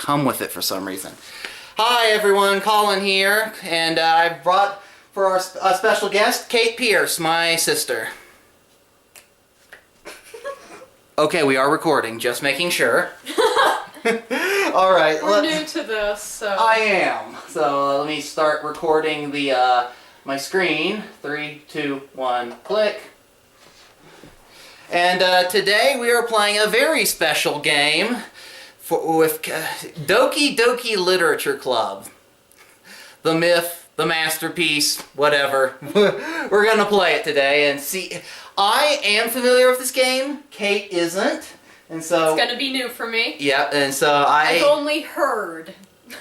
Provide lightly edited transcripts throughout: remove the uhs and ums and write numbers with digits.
come with it for some reason. Hi everyone, Collin here, and I brought for our special guest, Kate Pierce, my sister. Okay, we are recording, just making sure. Alright. We're new to this, so... I am. So let me start recording the my screen. 3, 2, 1, click. And today we are playing a very special game with Doki Doki Literature Club. The myth, the masterpiece, whatever. We're gonna play it today and see. I am familiar with this game. Kate isn't. And so it's gonna be new for me. Yeah, and so I've only heard.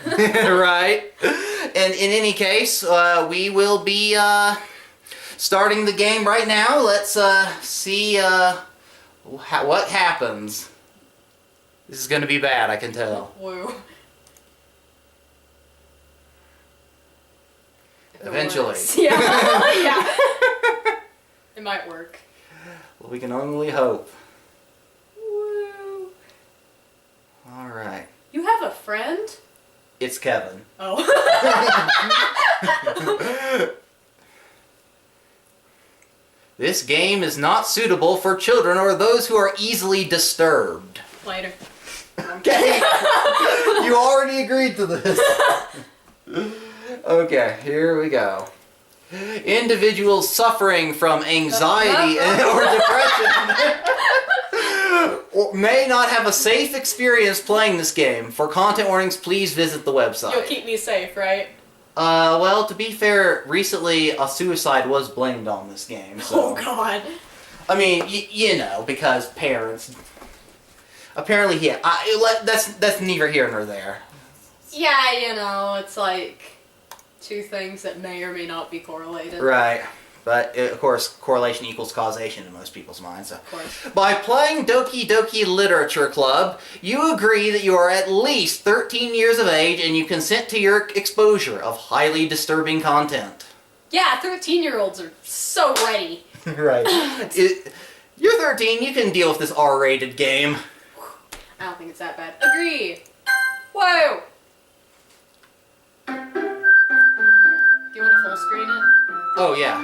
Right. And in any case, we will be starting the game right now. Let's see what happens. This is going to be bad, I can tell. Woo. Eventually. Yeah. Yeah. It might work. Well, we can only hope. Woo. All right. You have a friend? It's Kevin. Oh. This game is not suitable for children or those who are easily disturbed. Later. Okay. You already agreed to this. Okay, here we go. Individuals suffering from anxiety or depression may not have a safe experience playing this game. For content warnings, please visit the website. You'll keep me safe, right? Well, to be fair, recently a suicide was blamed on this game, so... Oh, God. I mean, you know, because parents... Apparently, yeah, that's neither here nor there. Yeah, you know, it's like two things that may or may not be correlated. Right. But, of course, correlation equals causation in most people's minds. So. Of course. By playing Doki Doki Literature Club, you agree that you are at least 13 years of age and you consent to your exposure of highly disturbing content. Yeah, 13-year-olds are so ready. Right. You're 13, you can deal with this R-rated game. I don't think it's that bad. Agree. Whoa. Do you want to full screen it? Oh, yeah.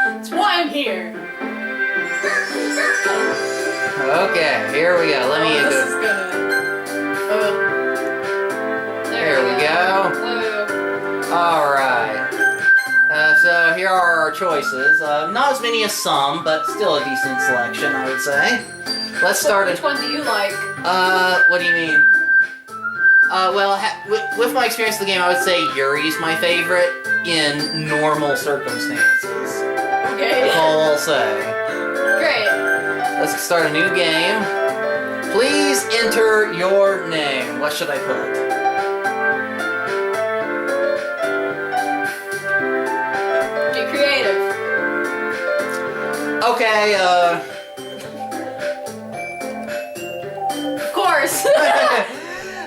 That's why I'm here. Okay, here we go. Let me this go. is gonna... There we go. Alright. So here are our choices. Not as many as some, but still a decent selection, I would say. Let's start Which one do you like? What do you mean? Well, with my experience of the game, I would say Yuri's my favorite in normal circumstances. Okay. That's all I'll say. Great. Let's start a new game. Please enter your name. What should I put? Be creative. Okay, Of course.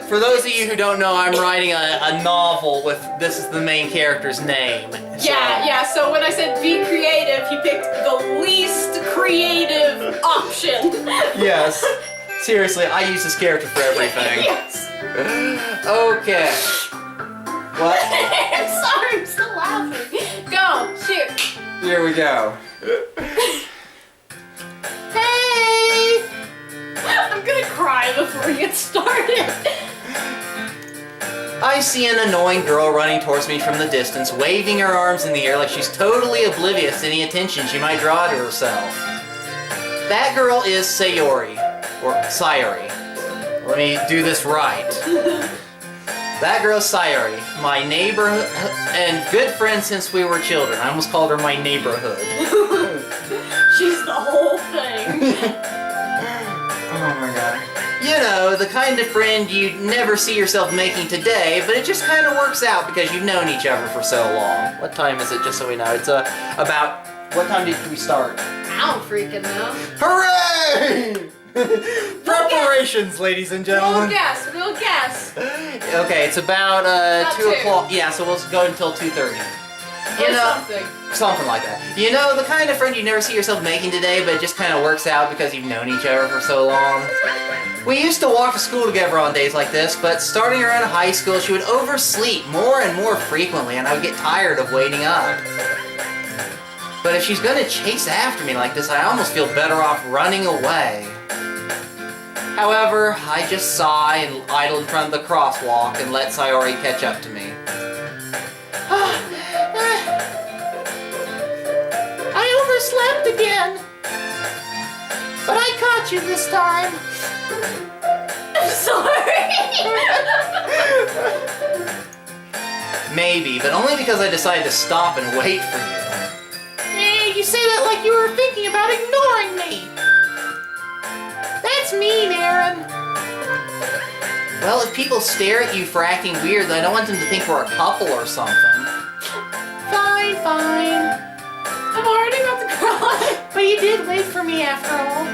For those of you who don't know, I'm writing a novel with this is the main character's name. Yeah, so when I said be creative, he picked the least creative option. Yes. Seriously, I use this character for everything. Yes. Okay. What? I'm sorry, I'm still laughing. Go, shoot. Here we go. Hey! I'm gonna cry before we get started. I see an annoying girl running towards me from the distance, waving her arms in the air like she's totally oblivious to any attention she might draw to herself. That girl is Sayori. Or Sayori. Let me do this right. That girl's Sayori, my neighbor and good friend since we were children. I almost called her my neighborhood. She's the whole thing. Oh my god. You know, the kind of friend you'd never see yourself making today, but it just kind of works out because you've known each other for so long. What time is it, just so we know? It's about... What time did we start? I don't freaking know. Hooray! Preparations, ladies and gentlemen. We'll guess. Okay, it's about 2 o'clock. Yeah, so we'll go until 2:30. You know, something like that. You know, the kind of friend you never see yourself making today, but it just kind of works out because you've known each other for so long. We used to walk to school together on days like this, but starting around high school, she would oversleep more and more frequently, and I would get tired of waiting up. But if she's gonna chase after me like this, I almost feel better off running away. However, I just sigh and idle in front of the crosswalk and let Sayori catch up to me. I overslept again. But I caught you this time. I'm sorry. Maybe, but only because I decided to stop and wait for you. Hey, you say that like you were thinking about ignoring me. That's mean, Aaron. Well, if people stare at you for acting weird, then I don't want them to think we're a couple or something. Fine, fine. I'm already about to cry. But you did wait for me after all.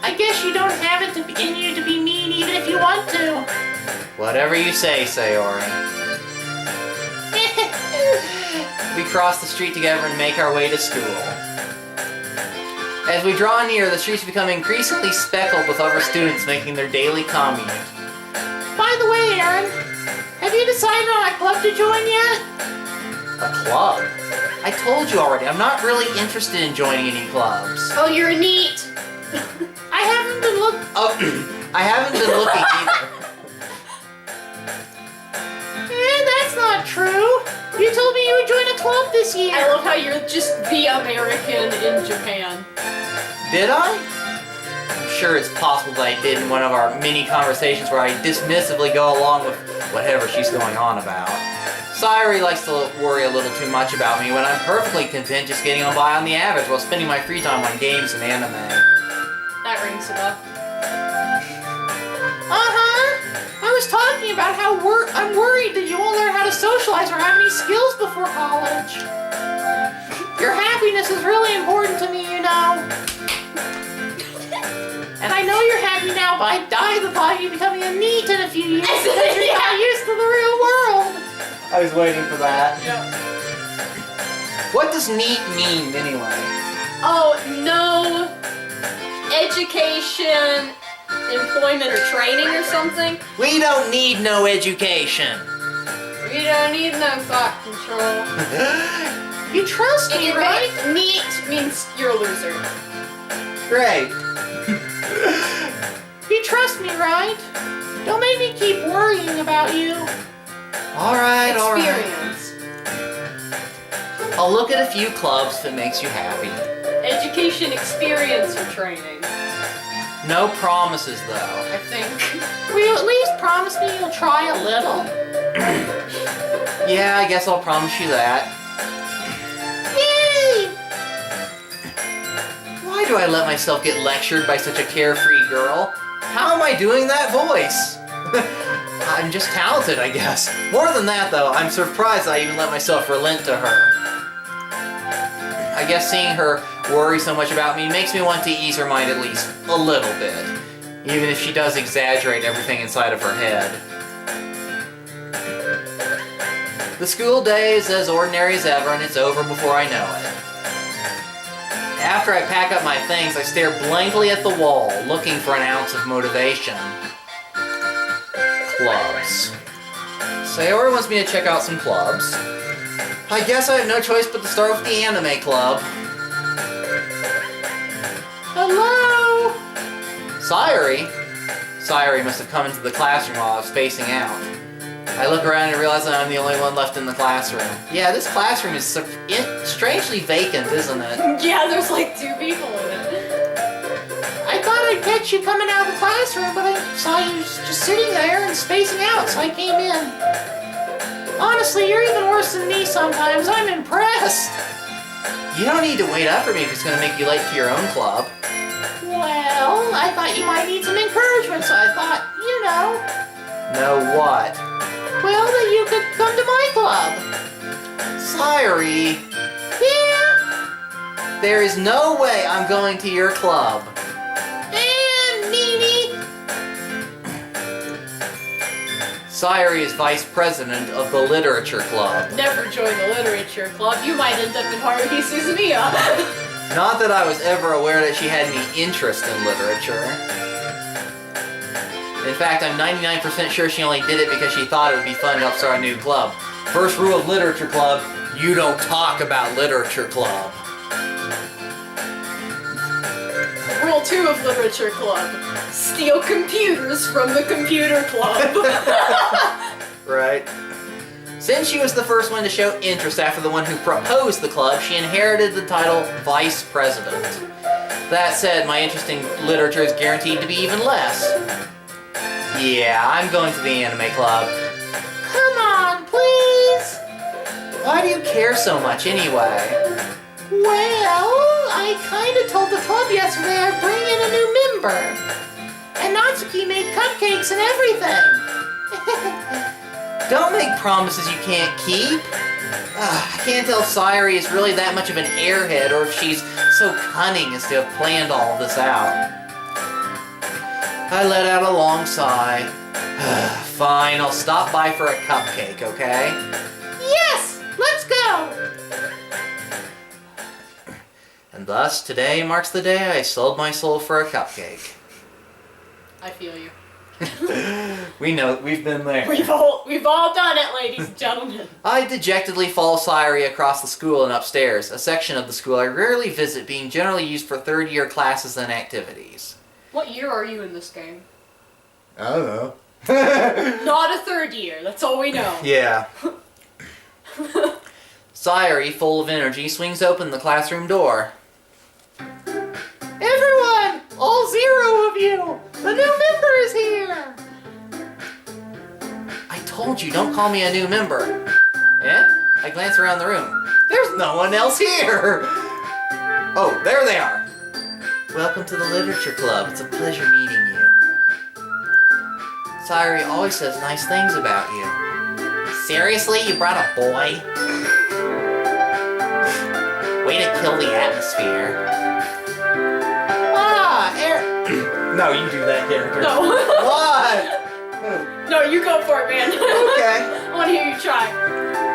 I guess you don't have it in you to be mean even if you want to. Whatever you say, Sayori. We cross the street together and make our way to school. As we draw near, the streets become increasingly speckled with other students making their daily commute. By the way, Aaron, have you decided on a club to join yet? A club? I told you already, I'm not really interested in joining any clubs. Oh, you're neat. I haven't been looking either. That's not true. You told me you would join a club this year. I love how you're just the American in Japan. Did I? I'm sure it's possible that I did in one of our mini conversations where I dismissively go along with whatever she's going on about. Sayori likes to worry a little too much about me when I'm perfectly content just getting on by on the average while spending my free time on games and anime. That rings a bell. I was talking about how I'm worried that you won't learn how to socialize or have any skills before college. Your happiness is really important to me, you know. And I know you're happy now, but I die of the thought of you becoming a NEET in a few years because you're not used to the real world. I was waiting for that. Yeah. What does NEET mean, anyway? Oh, no education, employment, or training or something? We don't need no education. We don't need no thought control. You trust me, right? NEET means you're a loser. Great. You trust me, right? Don't make me keep worrying about you. Alright, alright. Experience. I'll look at a few clubs if it makes you happy. Education, experience, or training. No promises, though. I think. Will you at least promise me you'll try a little? Yeah, I guess I'll promise you that. Yay! Why do I let myself get lectured by such a carefree girl? How am I doing that voice? I'm just talented, I guess. More than that, though, I'm surprised I even let myself relent to her. I guess seeing her worry so much about me makes me want to ease her mind at least a little bit, even if she does exaggerate everything inside of her head. The school day is as ordinary as ever, and it's over before I know it. After I pack up my things, I stare blankly at the wall, looking for an ounce of motivation. Clubs. Sayori wants me to check out some clubs. I guess I have no choice but to start with the anime club. Hello? Sayori? Sayori must have come into the classroom while I was spacing out. I look around and realize that I'm the only one left in the classroom. Yeah, this classroom is strangely vacant, isn't it? Yeah, there's like 2 people in it. I thought I'd catch you coming out of the classroom, but I saw you just sitting there and spacing out, so I came in. Honestly, you're even worse than me sometimes. I'm impressed. You don't need to wait up for me if it's going to make you late to your own club. Well, I thought you might need some encouragement, so I thought, you know. Know what? Well, that you could come to my club. Sayori. Yeah? There is no way I'm going to your club. Sayori is vice president of the literature club. Never join the literature club. You might end up in Haruhi Suzumiya. Not that I was ever aware that she had any interest in literature. In fact, I'm 99% sure she only did it because she thought it would be fun to help start a new club. First rule of Literature Club, you don't talk about Literature Club. Rule 2 of Literature Club. Steal computers from the computer club. Right. Since she was the first one to show interest after the one who proposed the club, she inherited the title Vice President. That said, my interest in literature is guaranteed to be even less. Yeah, I'm going to the anime club. Come on, please! Why do you care so much anyway? Well, I kinda told the club yesterday I'd bring in a new member. And Natsuki made cupcakes and everything. Don't make promises you can't keep. I can't tell if Sayori is really that much of an airhead or if she's so cunning as to have planned all of this out. I let out a long sigh. Fine, I'll stop by for a cupcake, okay? Yes! Let's go! And thus, today marks the day I sold my soul for a cupcake. I feel you. We know, we've been there. We've all done it, ladies and gentlemen. I dejectedly follow Sayori across the school and upstairs, a section of the school I rarely visit, being generally used for third-year classes and activities. What year are you in this game? I don't know. Not a third year, that's all we know. Yeah. Sayori, full of energy, swings open the classroom door. Everyone! All 0 of you! The new member is here! I told you, don't call me a new member. Eh? I glance around the room. There's no one else here! Oh, there they are! Welcome to the Literature Club. It's a pleasure meeting you. Sayori always says nice things about you. Seriously? You brought a boy? Way to kill the atmosphere. No, you do that character. No. What? No, you go for it, man. Okay. I want to hear you try.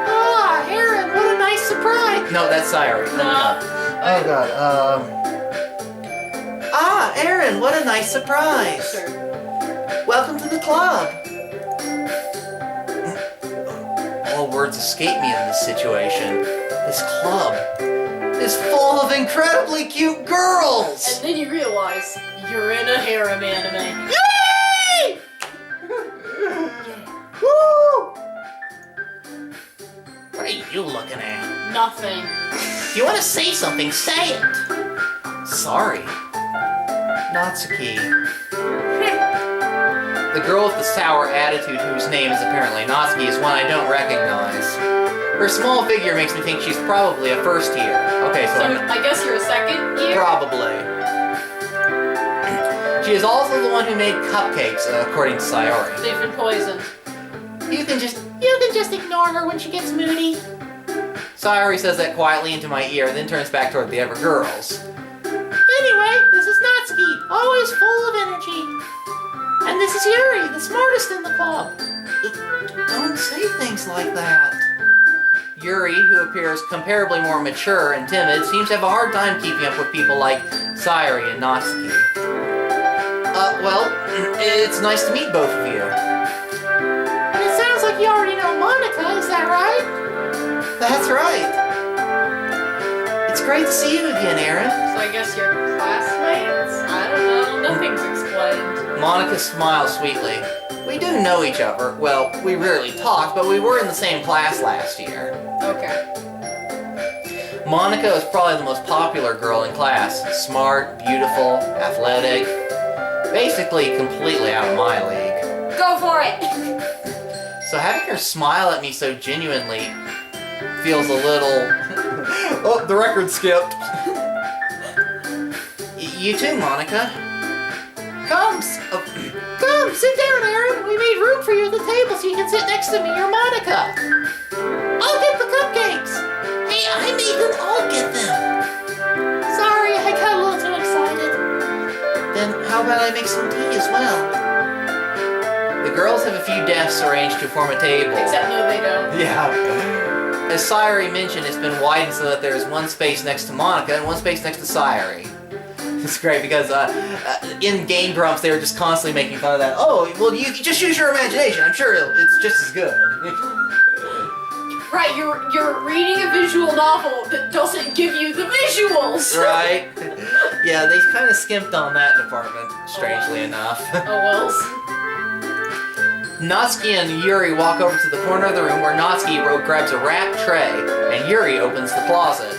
Ah, Aaron, what a nice surprise. No, that's Sayori. No. Oh god, Ah, Aaron, what a nice surprise. Sure. Welcome to the club. All words escape me in this situation. This club is full of incredibly cute girls. And then you realize you're in a harem anime. Yay! Woo! What are you looking at? Nothing. If you want to say something, say it. Sorry. Natsuki. The girl with the sour attitude, whose name is apparently Natsuki, is one I don't recognize. Her small figure makes me think she's probably a first year. Okay, so I guess you're a second year? probably. She is also the one who made cupcakes, according to Sayori. They've been poisoned. You can just ignore her when she gets moody. Sayori says that quietly into my ear, then turns back toward the other girls. Anyway, this is Natsuki, always full of energy. And this is Yuri, the smartest in the club. Don't say things like that. Yuri, who appears comparably more mature and timid, seems to have a hard time keeping up with people like Sayori and Natsuki. Well, it's nice to meet both of you. It sounds like you already know Monica, is that right? That's right. It's great to see you again, Aaron. So I guess you're classmates? I don't know, nothing's explained. Monica smiles sweetly. We do know each other. Well, we rarely talk, but we were in the same class last year. Okay. Monica is probably the most popular girl in class. Smart, beautiful, athletic. Basically, completely out of my league. Go for it! So having her smile at me so genuinely feels a little... Oh, the record skipped. You too, Monica. Come, sit down, Aaron. We made room for you at the table so you can sit next to me or Monica. I'll get the cupcakes. Hey, I made them. I'll get them. Sorry, I got a little too excited. Then how about I make some tea as well? The girls have a few desks arranged to form a table. Except no, they don't. Yeah. as Sayori mentioned, it's been widened so that there's one space next to Monica and one space next to Sayori. It's great because in Game Grumps they were just constantly making fun of that. Oh, well, you just use your imagination. I'm sure it's just as good. Right, you're reading a visual novel that doesn't give you the visuals. Right? Yeah, they kind of skimped on that department, strangely enough. Oh wells. Natsuki and Yuri walk over to the corner of the room where Natsuki grabs a wrapped tray and Yuri opens the closet.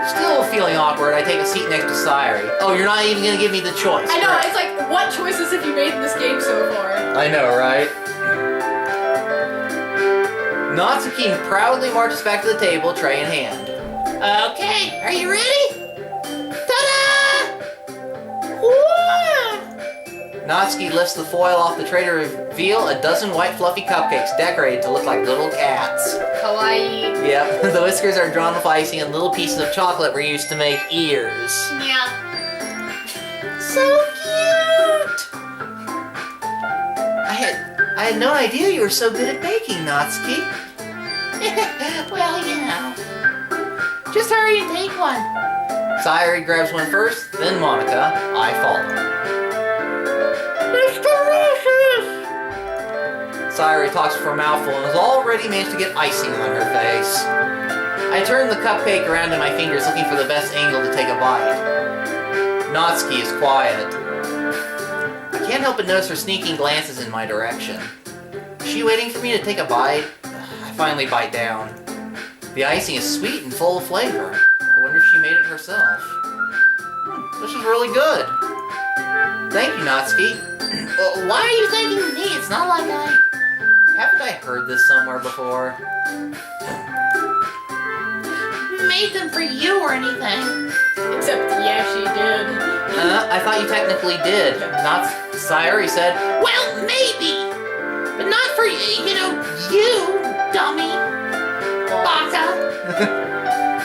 Still feeling awkward, I take a seat next to Sayori. Oh, you're not even gonna give me the choice. I know, right? it's like, what choices have you made in this game so far? I know, right? Natsuki proudly marches back to the table, tray in hand. Okay, are you ready? Ta-da! Whoa! Natsuki lifts the foil off the tray to reveal a dozen white fluffy cupcakes decorated to look like little cats. Kawaii. Yep, the whiskers are drawn with icing and little pieces of chocolate were used to make ears. Yeah. So cute! I had no idea you were so good at baking, Natsuki. Well, you know. Just hurry and take one. Sayori grabs one first, then Monica. I follow. It's delicious! Sayori talks for a mouthful and has already managed to get icing on her face. I turn the cupcake around in my fingers looking for the best angle to take a bite. Natsuki is quiet. I can't help but notice her sneaking glances in my direction. Is she waiting for me to take a bite? I finally bite down. The icing is sweet and full of flavor. I wonder if she made it herself. This is really good. Thank you, Natsuki. Why are you thanking me? It's not like haven't I heard this somewhere before? Made them for you or anything. Except, yeah, she did. I thought you technically did. Not Sayori said, well, maybe. But not for, you, dummy. Baka.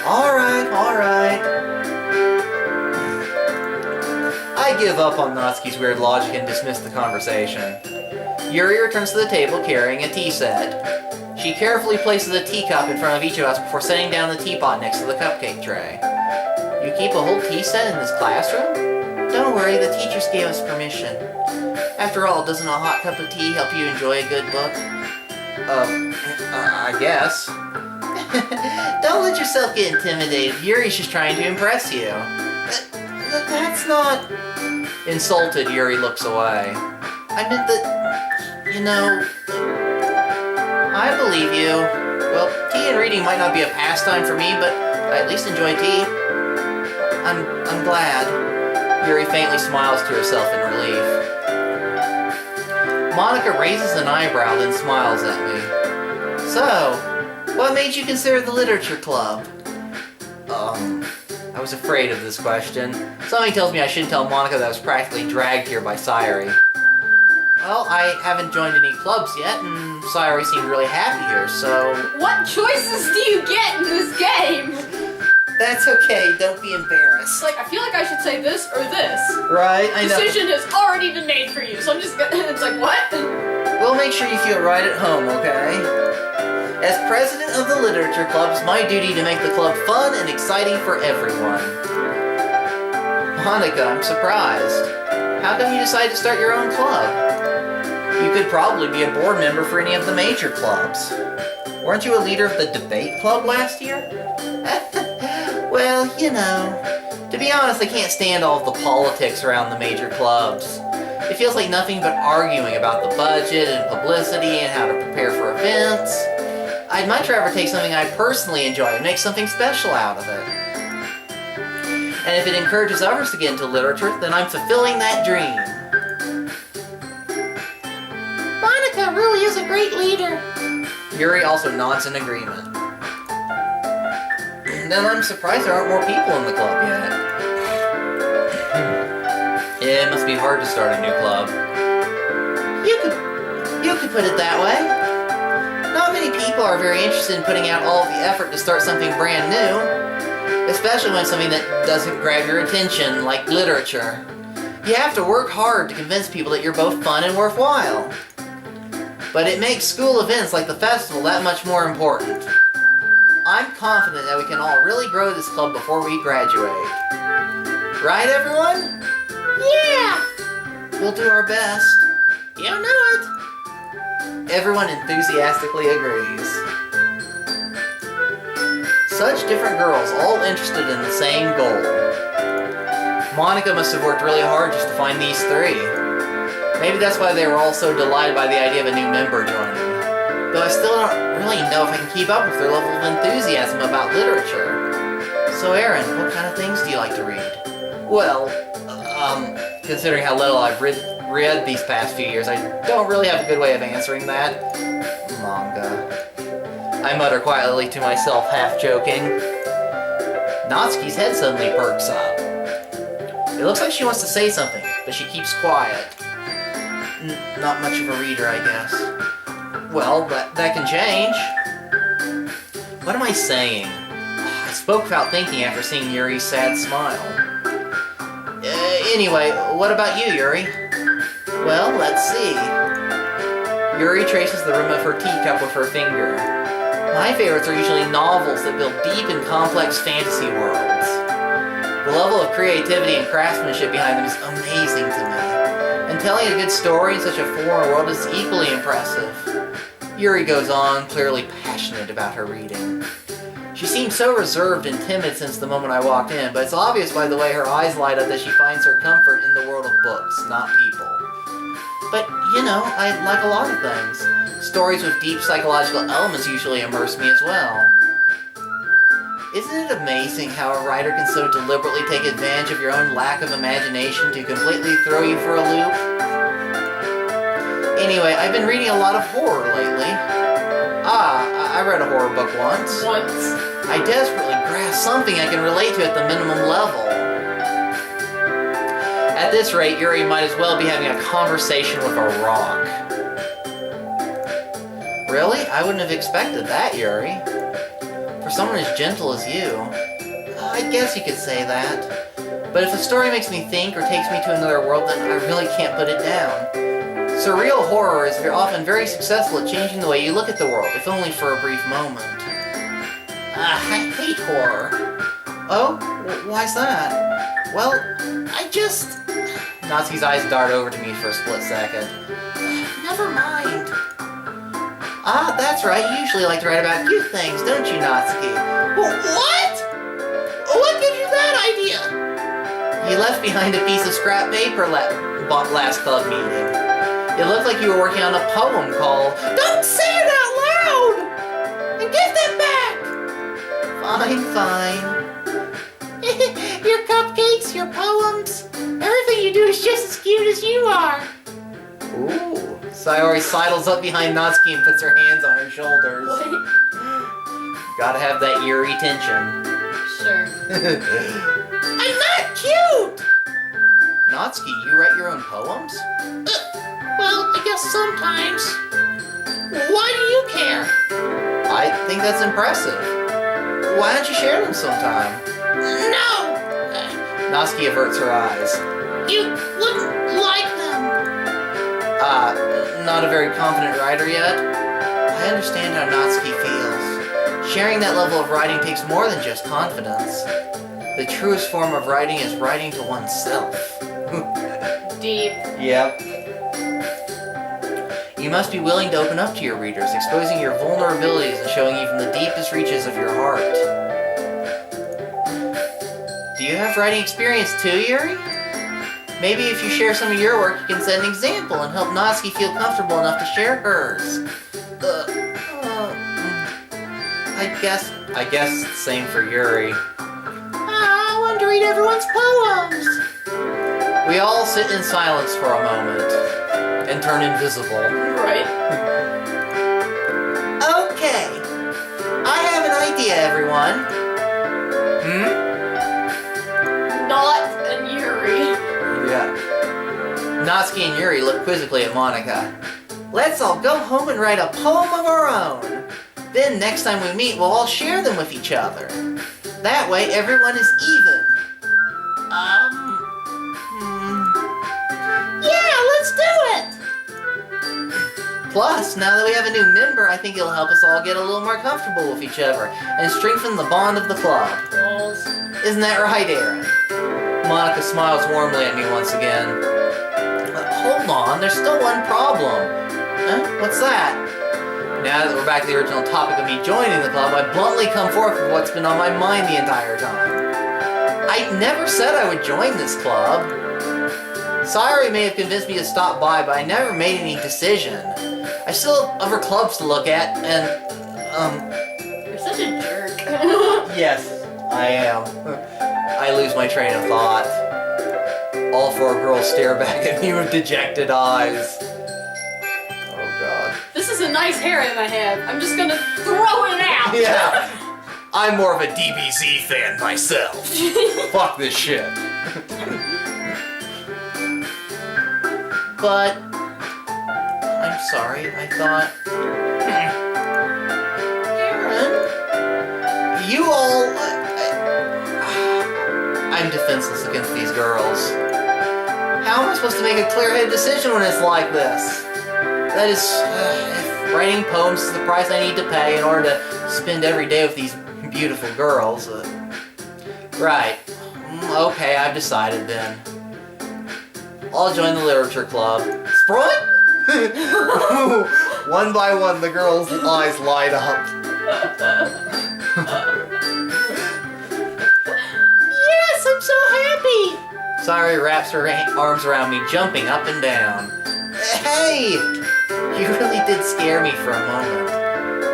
Alright. I give up on Natsuki's weird logic and dismiss the conversation. Yuri returns to the table carrying a tea set. She carefully places a teacup in front of each of us before setting down the teapot next to the cupcake tray. You keep a whole tea set in this classroom? Don't worry, the teachers gave us permission. After all, doesn't a hot cup of tea help you enjoy a good book? I guess. Don't let yourself get intimidated. Yuri's just trying to impress you. That's not... Insulted, Yuri looks away. I meant that... I believe you. Well, tea and reading might not be a pastime for me, but I at least enjoy tea. I'm glad. Yuri faintly smiles to herself in relief. Monica raises an eyebrow, then smiles at me. So, what made you consider the literature club? I was afraid of this question. Something tells me I shouldn't tell Monica that I was practically dragged here by Sayori. Well, I haven't joined any clubs yet, and Sayori seemed really happy here, so... What choices do you get in this game? That's okay, don't be embarrassed. Like, I feel like I should say this or this. Right, I know. Decision has already been made for you, so I'm just gonna... It's like, what? We'll make sure you feel right at home, okay? As president of the literature club, it's my duty to make the club fun and exciting for everyone. Monica, I'm surprised. How come you decided to start your own club? You could probably be a board member for any of the major clubs. Weren't you a leader of the debate club last year? Well, to be honest, I can't stand all of the politics around the major clubs. It feels like nothing but arguing about the budget and publicity and how to prepare for events. I'd much rather take something I personally enjoy and make something special out of it. And if it encourages others to get into literature, then I'm fulfilling that dream. Monica really is a great leader. Yuri also nods in agreement. Then I'm surprised there aren't more people in the club yet. Yeah, it must be hard to start a new club. You could put it that way. Not many people are very interested in putting out all of the effort to start something brand new. Especially when something that doesn't grab your attention, like literature. You have to work hard to convince people that you're both fun and worthwhile. But it makes school events like the festival that much more important. I'm confident that we can all really grow this club before we graduate. Right, everyone? Yeah! We'll do our best. You know it! Everyone enthusiastically agrees. Such different girls, all interested in the same goal. Monica must have worked really hard just to find these three. Maybe that's why they were all so delighted by the idea of a new member joining. Though I still don't really know if I can keep up with their level of enthusiasm about literature. So Aaron, what kind of things do you like to read? Well, considering how little I've read these past few years, I don't really have a good way of answering that. Manga. I mutter quietly to myself, half joking. Natsuki's head suddenly perks up. It looks like she wants to say something, but she keeps quiet. Not much of a reader, I guess. Well, that can change. What am I saying? I spoke without thinking after seeing Yuri's sad smile. Anyway, what about you, Yuri? Well, let's see. Yuri traces the rim of her teacup with her finger. My favorites are usually novels that build deep and complex fantasy worlds. The level of creativity and craftsmanship behind them is amazing to me. And telling a good story in such a foreign world is equally impressive. Yuri goes on, clearly passionate about her reading. She seems so reserved and timid since the moment I walked in, but it's obvious by the way her eyes light up that she finds her comfort in the world of books, not people. But, you know, I like a lot of things. Stories with deep psychological elements usually immerse me as well. Isn't it amazing how a writer can so deliberately take advantage of your own lack of imagination to completely throw you for a loop? Anyway, I've been reading a lot of horror lately. I read a horror book once. I desperately grasp something I can relate to at the minimum level. At this rate, Yuri might as well be having a conversation with a rock. Really? I wouldn't have expected that, Yuri. For someone as gentle as you, I guess you could say that. But if a story makes me think or takes me to another world, then I really can't put it down. Surreal horror is often very successful at changing the way you look at the world, if only for a brief moment. I hate horror. Oh? Why's that? Well, I just... Natsuki's eyes dart over to me for a split second. Never mind. Ah, that's right. You usually like to write about cute things, don't you, Natsuki? What? What gives you that idea? You left behind a piece of scrap paper last club meeting. It looked like you were working on a poem called... Don't say it out loud! And give that back! Fine. Your cupcakes, your poems, everything you do is just as cute as you are. Ooh. Sayori sidles up behind Natsuki and puts her hands on her shoulders. What? Gotta have that eerie tension. Sure. I'm not cute! Natsuki, you write your own poems? Well, I guess sometimes. Why do you care? I think that's impressive. Why don't you share them sometime? No! Natsuki averts her eyes. You wouldn't like them. Not a very confident writer yet? I understand how Natsuki feels. Sharing that level of writing takes more than just confidence. The truest form of writing is writing to oneself. Deep. Yep. You must be willing to open up to your readers, exposing your vulnerabilities and showing even the deepest reaches of your heart. Do you have writing experience too, Yuri? Maybe if you share some of your work, you can set an example and help Natsuki feel comfortable enough to share hers. I guess it's the same for Yuri. I want to read everyone's poems. We all sit in silence for a moment and turn invisible. Right. Okay. I have an idea, everyone. Not an Yuri. Yeah. Natsuki and Yuri look quizzically at Monica. Let's all go home and write a poem of our own. Then next time we meet, we'll all share them with each other. That way, everyone is even. Yeah, let's do it! Plus, now that we have a new member, I think it'll help us all get a little more comfortable with each other and strengthen the bond of the club. Balls. Isn't that right, Aaron? Monica smiles warmly at me once again. Hold on, there's still one problem. Huh? What's that? Now that we're back to the original topic of me joining the club, I bluntly come forth with what's been on my mind the entire time. I never said I would join this club. Sayori may have convinced me to stop by, but I never made any decision. I still have other clubs to look at, and, You're such a jerk. yes, I am. I lose my train of thought. All four girls stare back at me with dejected eyes. Oh god. This is a nice hair that I have. I'm just gonna throw it out. Yeah. I'm more of a DBZ fan myself. Fuck this shit. But I'm sorry, I thought. Aaron, you all. I'm defenseless against these girls. How am I supposed to make a clear-headed decision when it's like this? That is, if writing poems is the price I need to pay in order to spend every day with these beautiful girls. Right. Okay, I've decided then. I'll join the literature club. Sprite? One by one, the girls' eyes light up. Yes, I'm so happy. Sayori wraps her arms around me, jumping up and down. Hey! You really did scare me for a moment.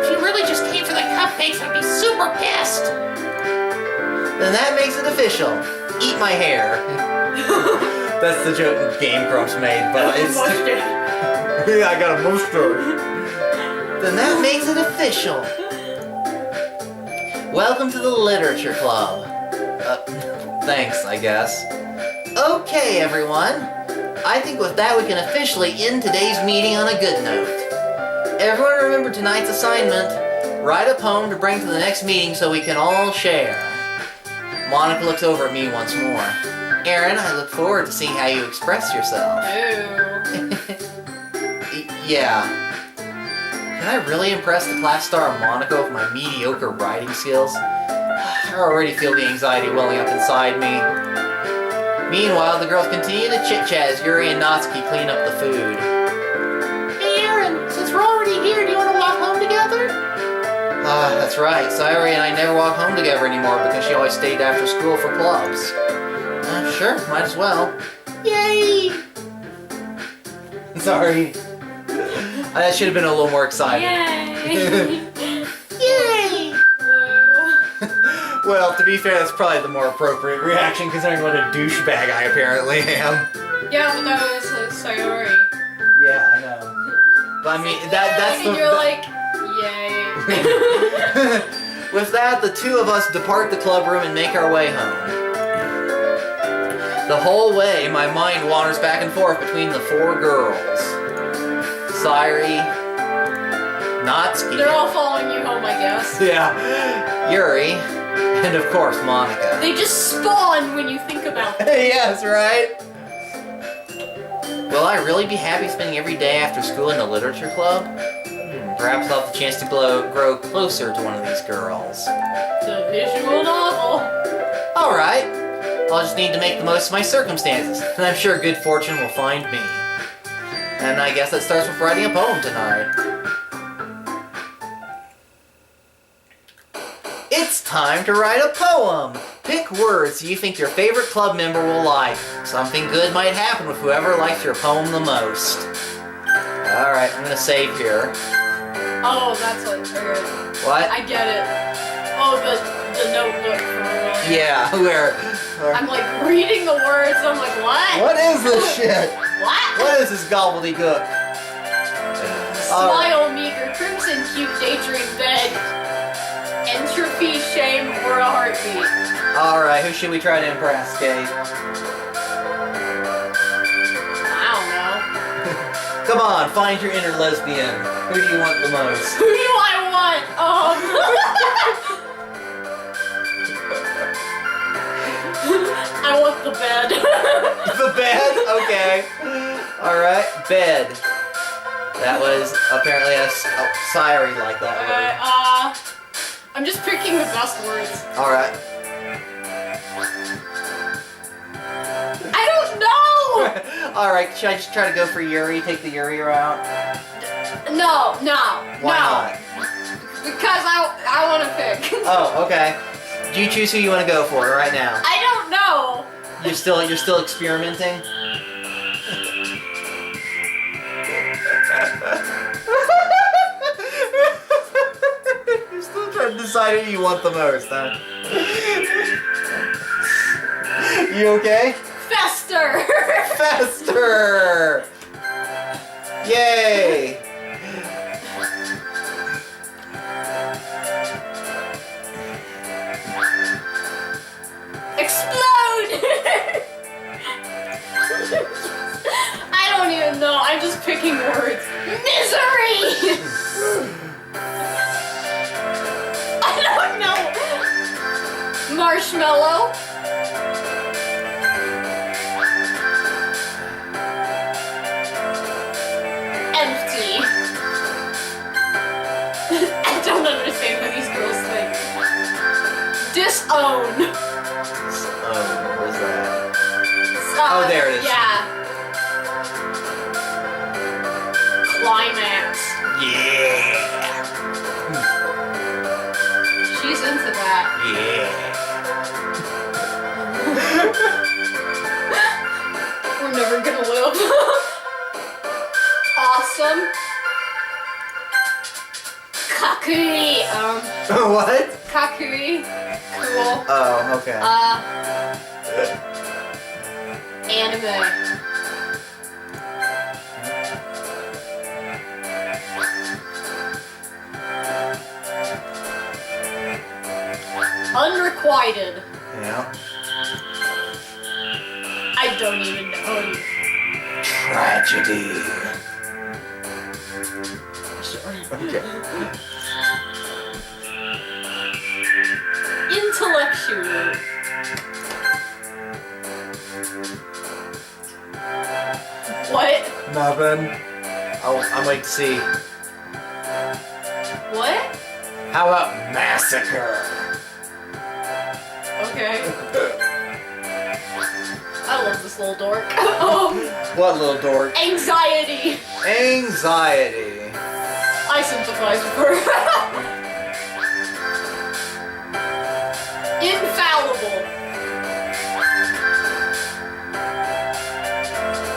If you really just came for the cupcakes, I'd be super pissed. Then that makes it official. Eat my hair. That's the joke Game Grumps made, but it's... Yeah, I got a mustache. Then that makes it official. Welcome to the Literature Club. Thanks, I guess. Okay, everyone. I think with that we can officially end today's meeting on a good note. Everyone remember tonight's assignment. Write a poem to bring to the next meeting so we can all share. Monica looks over at me once more. Aaron, I look forward to seeing how you express yourself. Ew. Yeah. Can I really impress the class star Monica with my mediocre writing skills? I already feel the anxiety welling up inside me. Meanwhile, the girls continue to chit-chat as Yuri and Natsuki clean up the food. Hey, Aaron, since we're already here, do you want to walk home together? That's right. Sayori and I never walk home together anymore because she always stayed after school for clubs. Sure, might as well. Yay! Sorry. That should have been a little more exciting. Yay! Yay! Whoa. Well, to be fair, that's probably the more appropriate reaction considering what a douchebag I apparently am. Yeah, but that was Sayori. Yeah, I know. But I mean, that's and the... you're like, yay. With that, the two of us depart the club room and make our way home. The whole way, my mind wanders back and forth between the four girls. Sayori, Natsuki. They're all following you home, I guess. Yeah, Yuri, and of course Monica. They just spawn when you think about them. Yes, right? Will I really be happy spending every day after school in the literature club? Perhaps I'll have the chance to grow closer to one of these girls. It's a visual novel. Alright, I'll just need to make the most of my circumstances, and I'm sure good fortune will find me. And I guess that starts with writing a poem tonight. It's time to write a poem! Pick words you think your favorite club member will like. Something good might happen with whoever likes your poem the most. Alright, I'm gonna save here. Oh, that's what. Okay. What? I get it. Oh, the notebook. Yeah, where... I'm like reading the words. I'm like, what? What is this shit? What? What is this gobbledygook? Smile, meager, crimson, cute, daydream, bed, entropy, shame, or a heartbeat. Alright, who should we try to impress, Kate? I don't know. Come on, find your inner lesbian. Who do you want the most? Who do I want? I want the bed. The bed? Okay. Alright, bed. That was apparently a Siri like that word. I'm just picking the best words. Alright. I don't know! Alright, should I just try to go for Yuri? Take the Yuri route? No. Why not? Because I want to pick. Oh, okay. Do you choose who you want to go for right now? I don't know. You're still experimenting? You're still trying to decide who you want the most, huh? You okay? Fester. Fester! Yay! Explode! I don't even know. I'm just picking words. Misery! I don't know. Marshmallow. Empty. I don't understand what these girls think. Disown. Oh, what was that? Oh, there it is. Yeah. Climax. Yeah! She's into that. Yeah! We're never gonna live. Awesome. Kakuri. What? Kakuri. Cool. Oh, okay. Anime. Unrequited. Yeah. I don't even know. Tragedy. Sure. Okay. Intellectual. What? Nothing. Oh, I'm waiting to see. What? How about massacre? Okay. I love this little dork. What little dork? Anxiety. Anxiety. I sympathize with her. Infallible.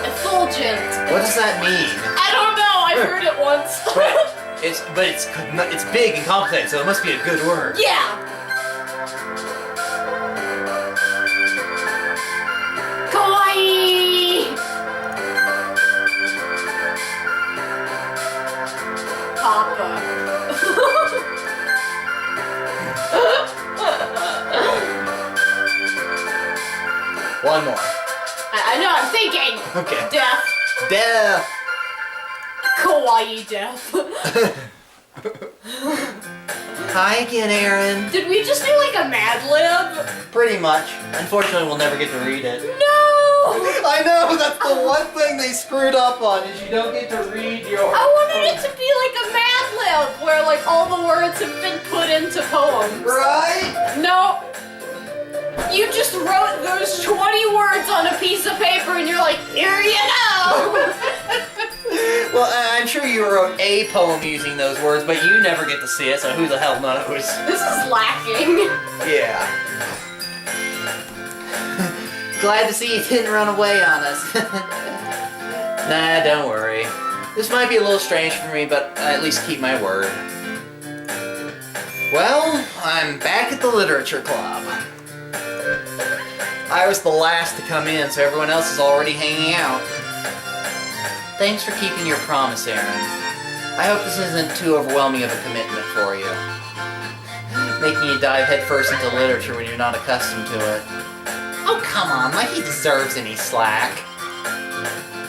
Effulgent. What does that mean? I don't know. I've heard it once. But it's big and complicated, so it must be a good word. Yeah. Kawaii. Papa. One more. I know. I'm thinking. Okay. Death. Death. Kawaii death. Hi again, Aaron. Did we just do like a Mad Lib? Pretty much. Unfortunately, we'll never get to read it. No! I know, that's the one thing they screwed up on, is you don't get to read your... I wanted it to be like a Mad Lib, where like all the words have been put into poems. Right? No. You just wrote those 20 words on a piece of paper and you're like, here you go! Well, I'm sure you wrote a poem using those words, but you never get to see it, so who the hell knows? This is lacking. Yeah. Glad to see you didn't run away on us. Nah, don't worry. This might be a little strange for me, but I at least keep my word. Well, I'm back at the literature club. I was the last to come in, so everyone else is already hanging out. Thanks for keeping your promise, Aaron. I hope this isn't too overwhelming of a commitment for you. Making you dive headfirst into literature when you're not accustomed to it. Oh, come on, like he deserves any slack.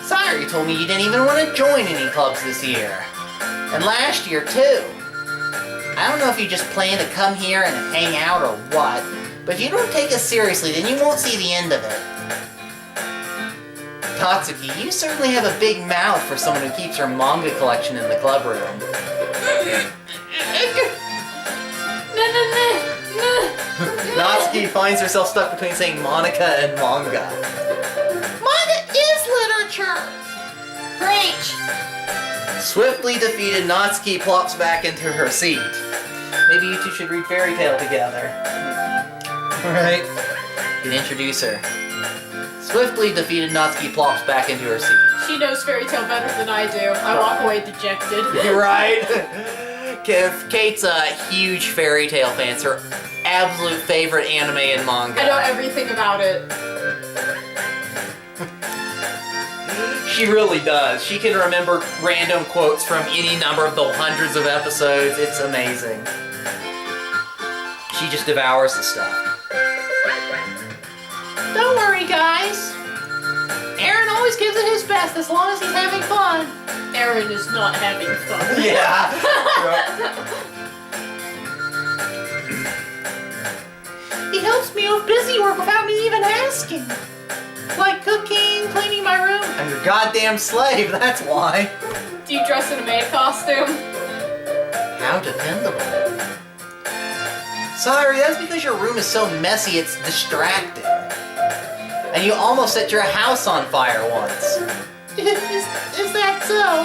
Sorry, you told me you didn't even want to join any clubs this year. And last year, too. I don't know if you just plan to come here and hang out or what, but if you don't take us seriously, then you won't see the end of it. Natsuki, you certainly have a big mouth for someone who keeps her manga collection in the club room. Natsuki finds herself stuck between saying Monica and manga. Manga is literature. Preach. Swiftly defeated, Natsuki plops back into her seat. Maybe you two should read Fairy Tail together. Alright. You can introduce her. Swiftly defeated, Natsuki plops back into her seat. She knows Fairy Tail better than I do. I walk away dejected. You're right. Kate's a huge Fairy Tail fan. It's her absolute favorite anime and manga. I know everything about it. She really does. She can remember random quotes from any number of the hundreds of episodes. It's amazing. She just devours the stuff. Don't worry, guys. Aaron always gives it his best as long as he's having fun. Aaron is not having fun. Yeah. He helps me with busy work without me even asking. Like cooking, cleaning my room. I'm your goddamn slave, that's why. Do you dress in a maid costume? How dependable. Sorry, that's because your room is so messy it's distracting. And you almost set your house on fire once. Is that so?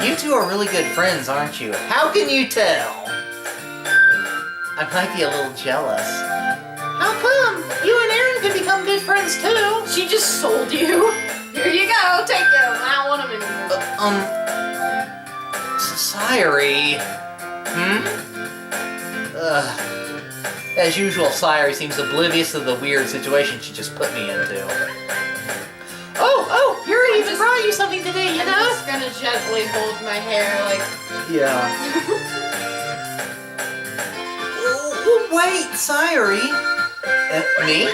You two are really good friends, aren't you? How can you tell? I might be a little jealous. How come? You and Aaron can become good friends too. She just sold you. Here you go, take them. I don't want them anymore. Sayuri. As usual, Sayuri seems oblivious to the weird situation she just put me into. Oh, Yuri even brought you something today, you I'm know? just gonna gently hold my hair like... Yeah. Oh, wait, Sayuri. Me?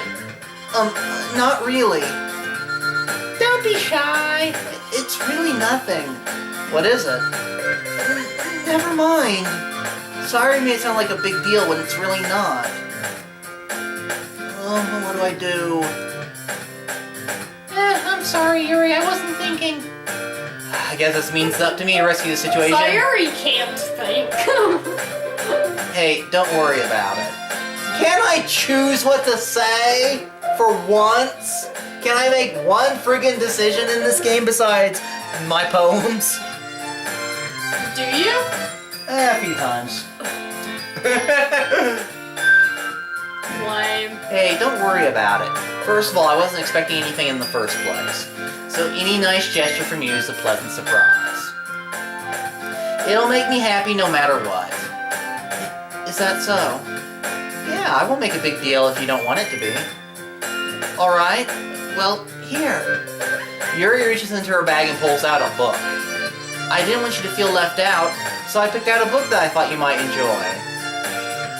Not really. Don't be shy. It's really nothing. What is it? Never mind. Sorry made it sound like a big deal when it's really not. Oh, what do I do? I'm sorry, Yuri. I wasn't thinking. I guess this means it's up to me to rescue the situation. Sayuri can't think. Hey, don't worry about it. Can I choose what to say? For once? Can I make one friggin' decision in this game besides my poems? Do you? A few times. Lame. Hey, don't worry about it. First of all, I wasn't expecting anything in the first place. So any nice gesture from you is a pleasant surprise. It'll make me happy no matter what. Is that so? Yeah, I won't make a big deal if you don't want it to be. Alright, well, here. Yuri reaches into her bag and pulls out a book. I didn't want you to feel left out, so I picked out a book that I thought you might enjoy.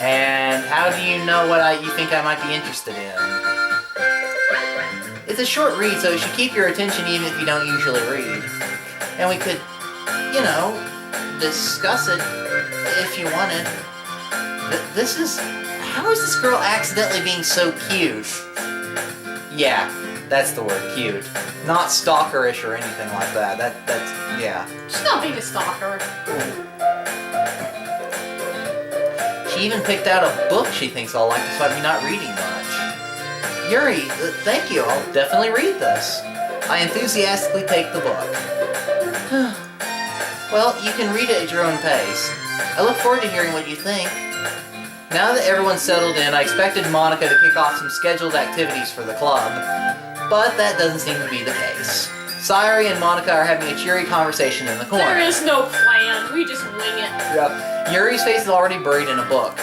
And how do you know what you think I might be interested in? It's a short read, so it should keep your attention even if you don't usually read. And we could, you know, discuss it if you wanted. This is... How is this girl accidentally being so cute? Yeah, that's the word, cute. Not stalkerish or anything like that. That's, yeah. She's not being a stalker. She even picked out a book she thinks I'll like despite me not reading much. Yuri, thank you. I'll definitely read this. I enthusiastically take the book. Well, you can read it at your own pace. I look forward to hearing what you think. Now that everyone's settled in, I expected Monica to kick off some scheduled activities for the club, but that doesn't seem to be the case. Sayuri and Monica are having a cheery conversation in the corner. There is no plan. We just wing it. Yep. Yuri's face is already buried in a book.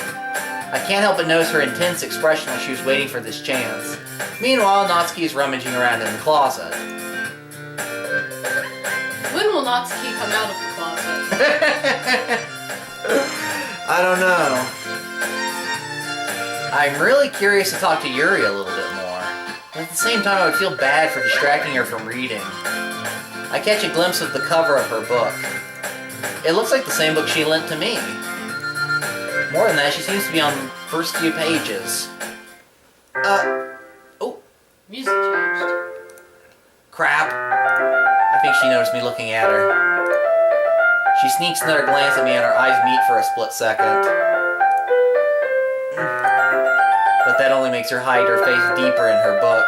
I can't help but notice her intense expression like she was waiting for this chance. Meanwhile, Natsuki is rummaging around in the closet. When will Natsuki come out of the closet? I don't know. I'm really curious to talk to Yuri a little bit more. But at the same time, I would feel bad for distracting her from reading. I catch a glimpse of the cover of her book. It looks like the same book she lent to me. More than that, she seems to be on the first few pages. Oh. Music changed. Crap. I think she noticed me looking at her. She sneaks another glance at me and our eyes meet for a split second. But that only makes her hide her face deeper in her book.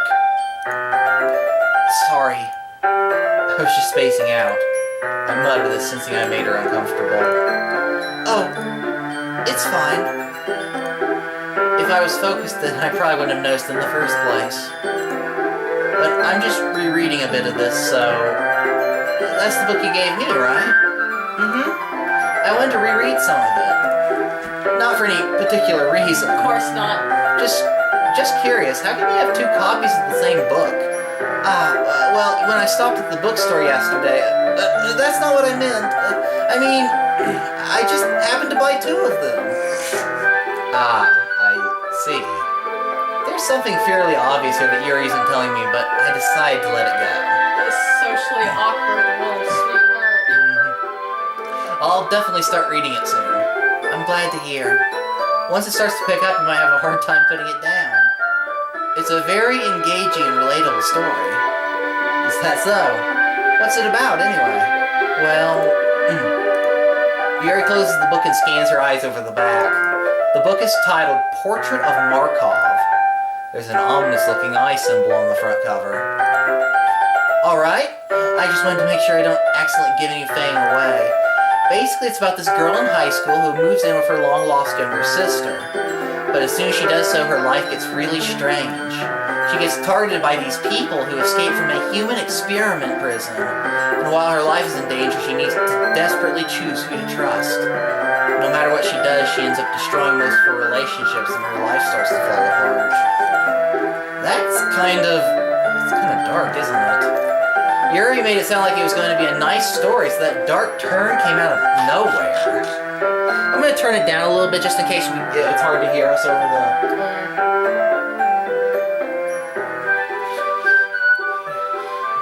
Sorry. I was just spacing out. I muttered this, sensing I made her uncomfortable. Oh, it's fine. If I was focused, then I probably wouldn't have noticed in the first place. But I'm just rereading a bit of this, so... That's the book you gave me, right? Mm-hmm. I wanted to reread some of it. Not for any particular reason. Of course not. Just curious, how can you have two copies of the same book? Well, when I stopped at the bookstore yesterday, that's not what I meant. I mean, I just happened to buy two of them. I see. There's something fairly obvious here that Yuri isn't telling me, but I decided to let it go. This socially awkward little sweetheart. I'll definitely start reading it soon. I'm glad to hear. Once it starts to pick up, you might have a hard time putting it down. It's a very engaging and relatable story. Is that so? What's it about, anyway? Well, Yuri closes the book and scans her eyes over the back. The book is titled Portrait of Markov. There's an ominous-looking eye symbol on the front cover. Alright, I just wanted to make sure I don't accidentally give anything away. Basically, it's about this girl in high school who moves in with her long-lost younger sister. But as soon as she does so, her life gets really strange. She gets targeted by these people who escaped from a human experiment prison. And while her life is in danger, she needs to desperately choose who to trust. No matter what she does, she ends up destroying most of her relationships and her life starts to fall apart. It's kind of dark, isn't it? Yuri made it sound like it was going to be a nice story, so that dark turn came out of nowhere. I'm going to turn it down a little bit just in case it's hard to hear us over the...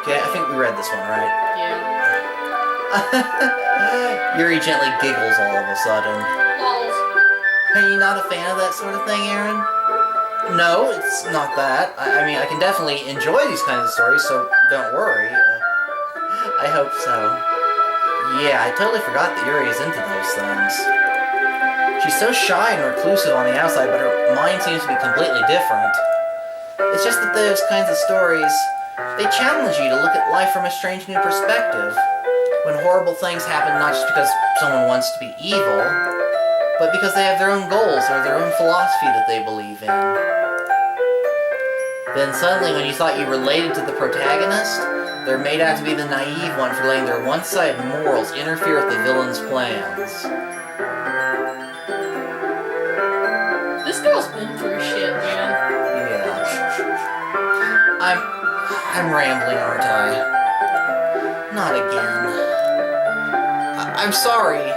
Okay, I think we read this one, right? Yeah. Yuri gently giggles all of a sudden. Lols. Are you not a fan of that sort of thing, Aaron? No, it's not that. I mean, I can definitely enjoy these kinds of stories, so don't worry. I hope so. Yeah, I totally forgot that Yuri is into those things. She's so shy and reclusive on the outside, but her mind seems to be completely different. It's just that those kinds of stories, they challenge you to look at life from a strange new perspective. When horrible things happen not just because someone wants to be evil, but because they have their own goals or their own philosophy that they believe in. Then suddenly, when you thought you related to the protagonist, they're made out to be the naive one for letting their one-sided morals interfere with the villain's plans. This girl's been through shit, man. Yeah. I'm rambling, aren't I? Not again. I'm sorry.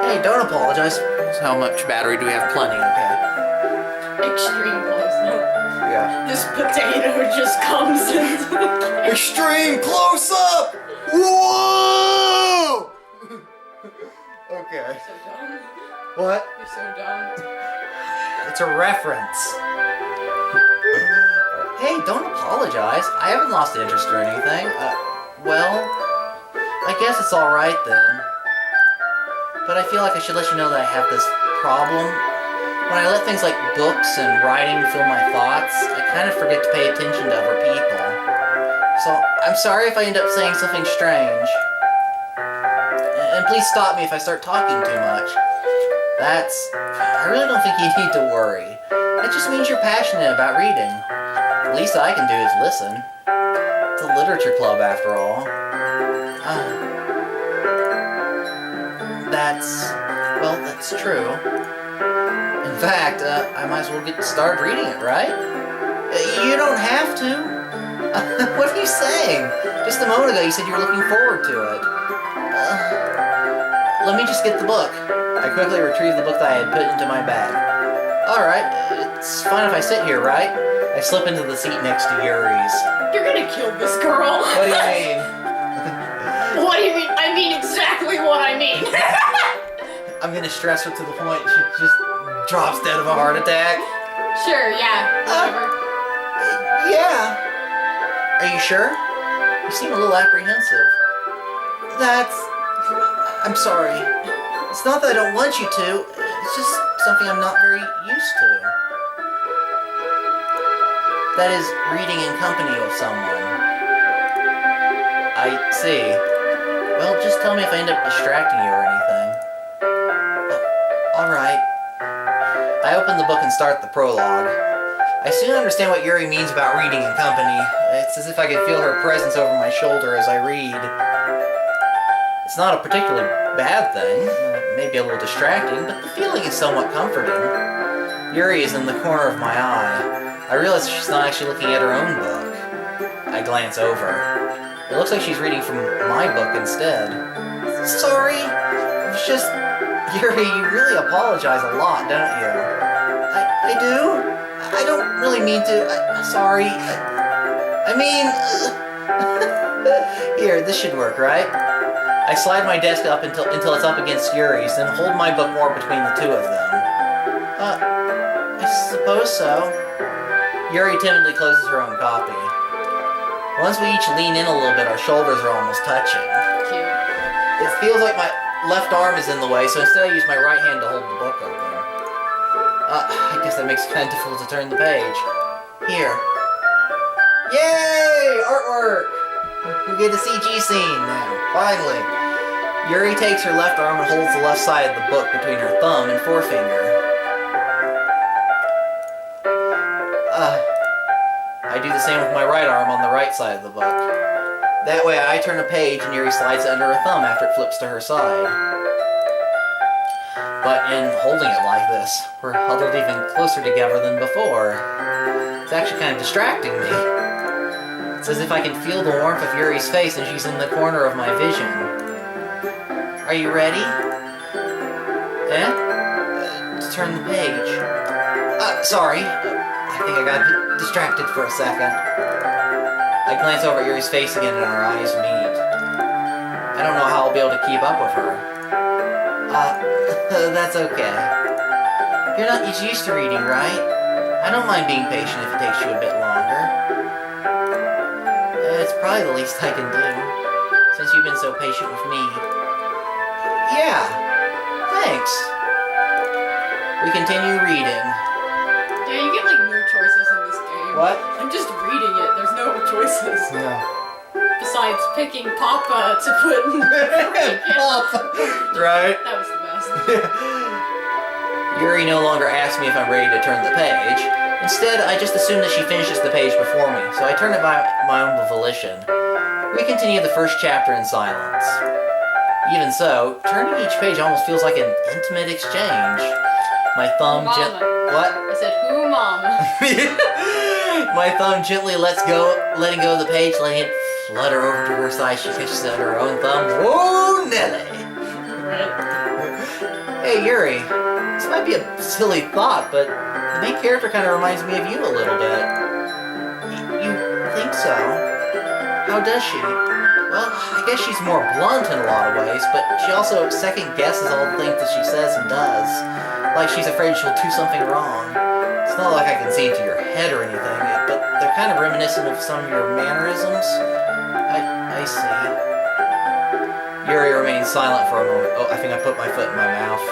Hey, don't apologize. How much battery do we have? Plenty, okay. Extreme close. Nope. Yeah. This potato just comes into the game. Extreme close-up! Whoa! Okay. You're so dumb. What? You're so dumb. It's a reference. Hey, don't apologize. I haven't lost interest or anything. Well, I guess it's alright then. But I feel like I should let you know that I have this problem. When I let things like books and writing fill my thoughts, I kind of forget to pay attention to other people. So, I'm sorry if I end up saying something strange. And please stop me if I start talking too much. I really don't think you need to worry. That just means you're passionate about reading. The least I can do is listen. It's a literature club, after all. That's true. In fact, I might as well get started reading it, right? You don't have to. What are you saying? Just a moment ago you said you were looking forward to it. Let me just get the book. I quickly retrieved the book that I had put into my bag. Alright, it's fine if I sit here, right? I slip into the seat next to Yuri's. You're gonna kill this girl. What do you mean? What do you mean? I mean exactly what I mean. I'm gonna stress her to the point she just drops dead of a heart attack. Sure, yeah, whatever. Yeah. Are you sure? You seem a little apprehensive. I'm sorry. It's not that I don't want you to. It's just something I'm not very used to. That is, reading in company with someone. I see. Well, just tell me if I end up distracting you or anything. Alright. I open the book and start the prologue. I soon understand what Yuri means about reading in company. It's as if I could feel her presence over my shoulder as I read. It's not a particularly bad thing. It may be a little distracting, but the feeling is somewhat comforting. Yuri is in the corner of my eye. I realize she's not actually looking at her own book. I glance over. It looks like she's reading from my book instead. Sorry. It's just... Yuri, you really apologize a lot, don't you? I do? I don't really mean to. Sorry. I mean... Here, this should work, right? I slide my desk up until it's up against Yuri's, then hold my book more between the two of them. I suppose so. Yuri timidly closes her own copy. Once we each lean in a little bit, our shoulders are almost touching. Cute. It feels like my left arm is in the way, so instead I use my right hand to hold the book open. I guess that makes it kind of difficult to turn the page. Here. Yay! Artwork! We get a CG scene now, finally. Yuri takes her left arm and holds the left side of the book between her thumb and forefinger. I do the same with my right arm on the right side of the book. That way I turn a page and Yuri slides it under her thumb after it flips to her side. But in holding it like this, we're huddled even closer together than before. It's actually kind of distracting me. It's as if I can feel the warmth of Yuri's face and she's in the corner of my vision. Are you ready? To turn the page. Sorry. I think I got distracted for a second. I glance over at Yuri's face again and our eyes meet. I don't know how I'll be able to keep up with her. That's okay. You're not used to reading, right? I don't mind being patient if it takes you a bit longer. It's probably the least I can do, since you've been so patient with me. Yeah, thanks. We continue reading. Yeah, you get like no choices in this game. What? I'm just reading it. There's no choices. Yeah. Besides picking Papa to put in the Papa. Right? That was the best. Yuri no longer asks me if I'm ready to turn the page. Instead, I just assume that she finishes the page before me, so I turn it by my own volition. We continue the first chapter in silence. Even so, turning each page almost feels like an intimate exchange. My thumb Mama. What? I said, who, Mama? My thumb gently letting go of the page, letting it flutter over to her side. She catches it under her own thumb. Whoa, Nelly! Hey, Yuri. This might be a silly thought, but the main character kind of reminds me of you a little bit. You think so? How does she? Well, I guess she's more blunt in a lot of ways, but she also second guesses all the things that she says and does. Like she's afraid she'll do something wrong. It's not like I can see into your head or anything, but they're kind of reminiscent of some of your mannerisms. I see. Yuri remains silent for a moment. Oh, I think I put my foot in my mouth.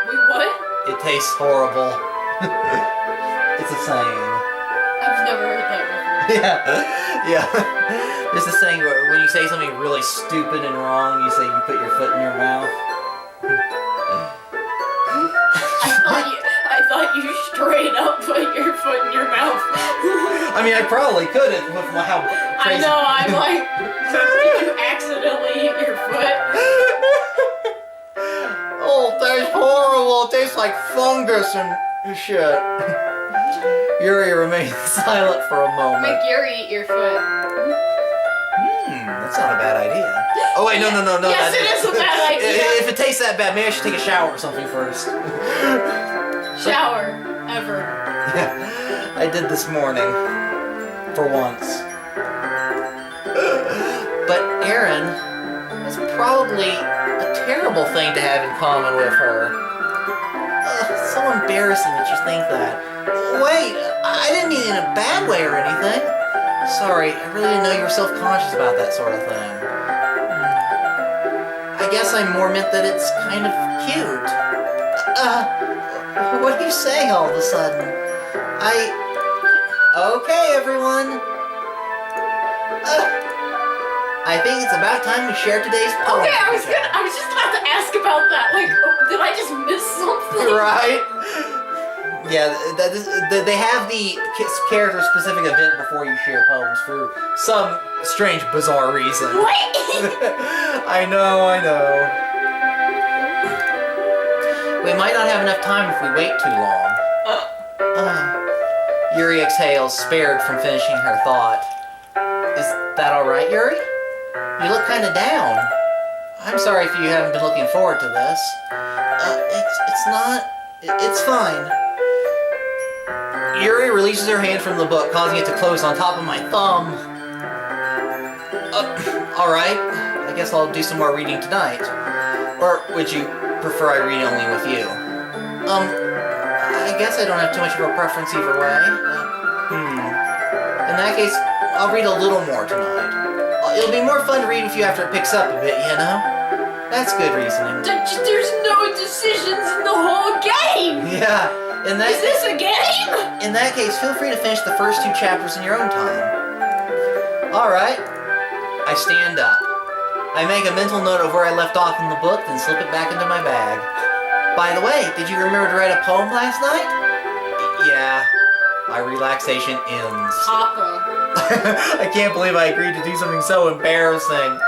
Wait, what? It tastes horrible. It's a saying. I've never heard that before. Yeah. There's a saying where when you say something really stupid and wrong, you say you put your foot in your mouth. I thought you straight up put your foot in your mouth. I mean, I probably couldn't with how I crazy. know, I'm like, did you accidentally eat your foot? Oh, that's horrible. It tastes like fungus and shit. Yuri remains silent for a moment. Make Yuri eat your foot. That's not a bad idea. Oh wait, no. Yes, it is a bad idea. If it tastes that bad, maybe I should take a shower or something first. Shower. Ever. Yeah, I did this morning. For once. But Aaron, that's probably a terrible thing to have in common with her. So embarrassing that you think that. Wait, I didn't mean it in a bad way or anything. Sorry, I really didn't know you were self-conscious about that sort of thing. I guess I more meant that it's kind of cute. What are you saying all of a sudden? Okay, everyone. I think it's about time we share today's poem. Okay, I was just about to ask about that. Like, did I just miss something? Right? Yeah, they have the character-specific event before you share poems for some strange, bizarre reason. What? I know. We might not have enough time if we wait too long. Yuri exhales, spared from finishing her thought. Is that alright, Yuri? You look kinda down. I'm sorry if you haven't been looking forward to this. It's fine. Yuri releases her hand from the book, causing it to close on top of my thumb. Alright. I guess I'll do some more reading tonight. Or would you prefer I read only with you? I guess I don't have too much of a preference either way. In that case, I'll read a little more tonight. It'll be more fun to read with you after it picks up a bit, you know? That's good reasoning. There's no decisions in the whole game! Yeah. Is this a game? In that case, feel free to finish the first 2 chapters in your own time. Alright. I stand up. I make a mental note of where I left off in the book, then slip it back into my bag. By the way, did you remember to write a poem last night? Yeah. My relaxation ends. Papa. I can't believe I agreed to do something so embarrassing.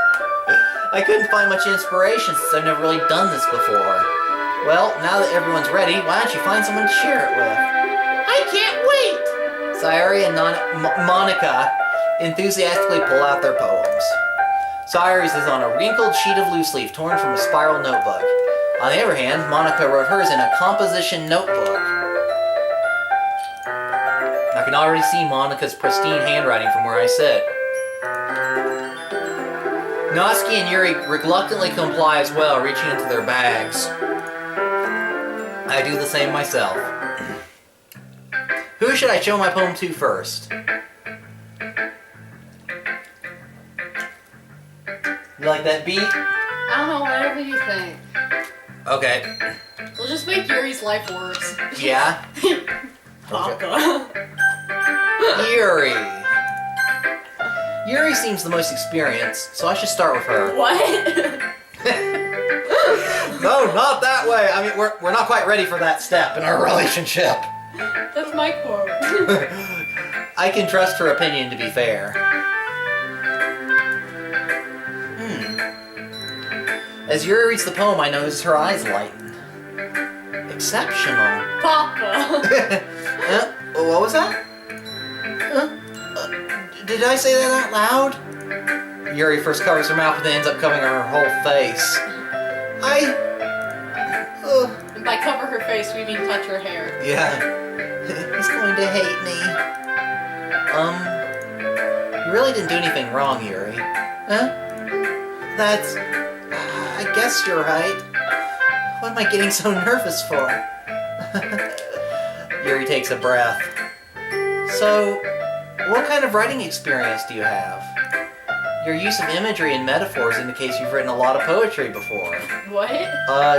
I couldn't find much inspiration since I've never really done this before. Well, now that everyone's ready, why don't you find someone to share it with? I can't wait! Sayori and Monica enthusiastically pull out their poems. Sayori's is on a wrinkled sheet of loose leaf torn from a spiral notebook. On the other hand, Monica wrote hers in a composition notebook. I can already see Monica's pristine handwriting from where I sit. Natsuki and Yuri reluctantly comply as well, reaching into their bags. I do the same myself. Who should I show my poem to first? You like that beat? I don't know, whatever you think. Okay. We'll just make Yuri's life worse. Yeah? Papa. Yuri. Yuri seems the most experienced, so I should start with her. What? No, not that way. I mean, we're not quite ready for that step in our relationship. That's my quote. I can trust her opinion to be fair. As Yuri reads the poem, I notice her eyes lighten. Exceptional. Papa. What was that? Did I say that out loud? Yuri first covers her mouth, but then ends up covering her whole face. And by cover her face, we mean touch her hair. Yeah. He's going to hate me. You really didn't do anything wrong, Yuri. Huh? I guess you're right. What am I getting so nervous for? Yuri takes a breath. So, what kind of writing experience do you have? Your use of imagery and metaphors indicates you've written a lot of poetry before. What?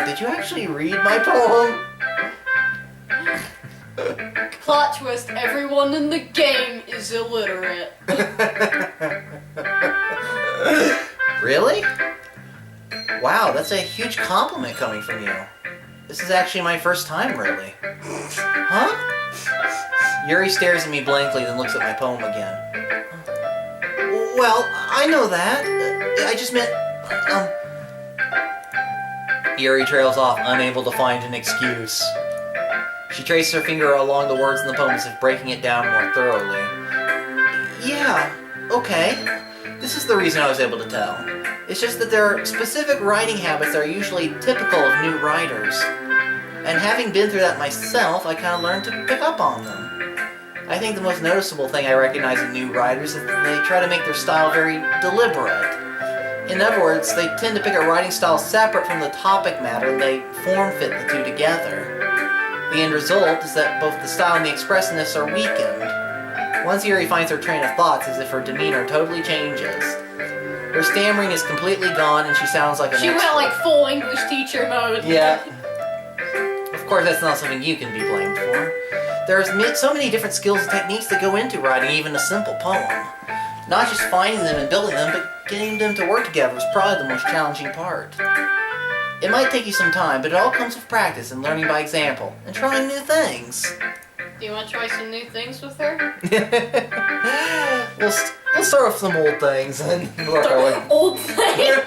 Did you actually read my poem? Plot twist, everyone in the game is illiterate. Really? Wow, that's a huge compliment coming from you. This is actually my first time, really. Huh? Yuri stares at me blankly, then looks at my poem again. Well, I know that. I just meant, Yuri trails off, unable to find an excuse. She traces her finger along the words in the poem as if breaking it down more thoroughly. Yeah, okay. This is the reason I was able to tell. It's just that there are specific writing habits that are usually typical of new writers. And having been through that myself, I kind of learned to pick up on them. I think the most noticeable thing I recognize in new writers is that they try to make their style very deliberate. In other words, they tend to pick a writing style separate from the topic matter and they form-fit the two together. The end result is that both the style and the expressiveness are weakened. Once Yuri finds her train of thoughts, as if her demeanor totally changes. Her stammering is completely gone, and she sounds like an She went expert. like full English teacher mode. Yeah. Of course, that's not something you can be blamed for. There's so many different skills and techniques that go into writing even a simple poem. Not just finding them and building them, but getting them to work together is probably the most challenging part. It might take you some time, but it all comes with practice and learning by example, and trying new things. Do you want to try some new things with her? we'll start with some old things and work our way. Old things?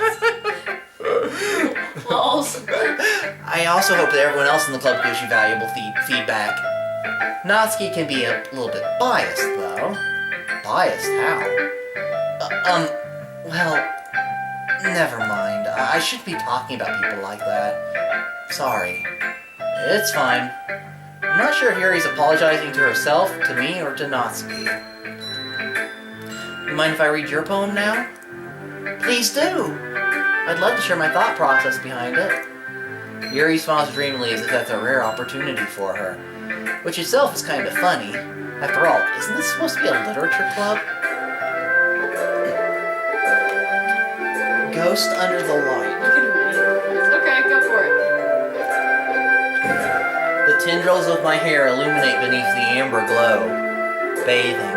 Lols. I also hope that everyone else in the club gives you valuable feedback. Natsuki can be a little bit biased, though. Biased? How? Well, never mind. I shouldn't be talking about people like that. Sorry. It's fine. I'm not sure if Yuri's apologizing to herself, to me, or to Natsuki. You mind if I read your poem now? Please do! I'd love to share my thought process behind it. Yuri smiles dreamily as if that's a rare opportunity for her, which itself is kind of funny. After all, isn't this supposed to be a literature club? Ghost Under the Light. Okay, go for it. The tendrils of my hair illuminate beneath the amber glow. Bathing.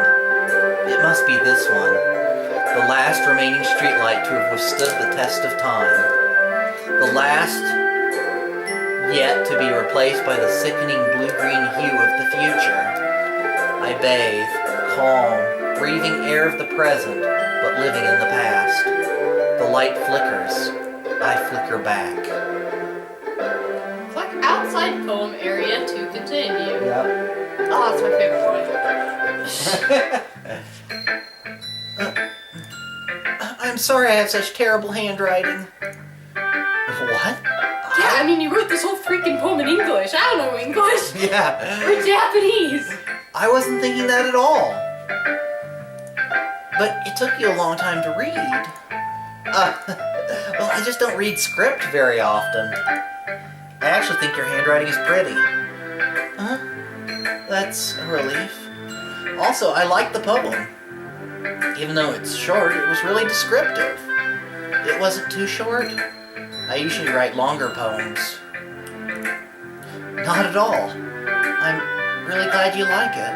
It must be this one. The last remaining streetlight to have withstood the test of time. The last yet to be replaced by the sickening blue-green hue of the future. I bathe, calm, breathing air of the present, but living in the past. The light flickers. I flicker back. It's like outside poem area to continue. Yep. Oh, that's my favorite one. I'm sorry I have such terrible handwriting. What? Yeah, I mean, you wrote this whole freaking poem in English. I don't know English. Yeah. Or Japanese. I wasn't thinking that at all. But it took you a long time to read. Well, I just don't read script very often. I actually think your handwriting is pretty. Huh? That's a relief. Also, I like the poem. Even though it's short, it was really descriptive. It wasn't too short. I usually write longer poems. Not at all. I'm really glad you like it.